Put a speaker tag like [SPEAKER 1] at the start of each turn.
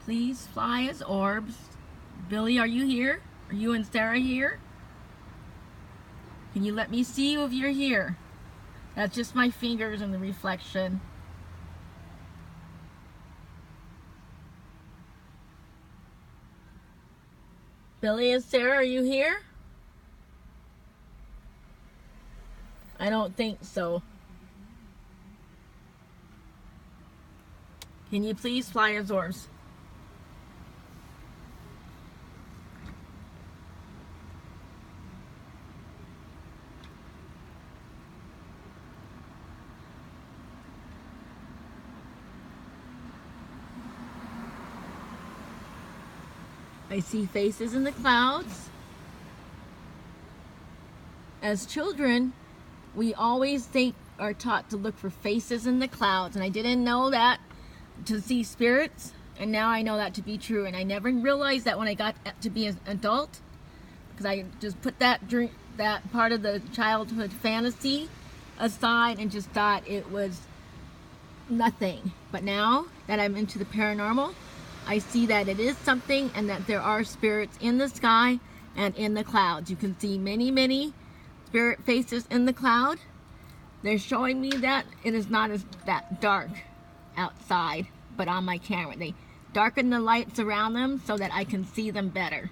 [SPEAKER 1] please fly as orbs? Billy, are you here? Are you and Sarah here? Can you let me see you if you're here? That's just my fingers in the reflection. Billy and Sarah, are you here? I don't think so. Can you please fly as orbs? I see faces in the clouds. As children, we always are taught to look for faces in the clouds, and I didn't know that to see spirits, and now I know that to be true. And I never realized that when I got to be an adult, because I just put that part of the childhood fantasy aside and just thought it was nothing. But now that I'm into the paranormal, I see that it is something, and that there are spirits in the sky and in the clouds. You can see many, many spirit faces in the cloud. They're showing me that it is not that dark outside, but on my camera. They darken the lights around them so that I can see them better.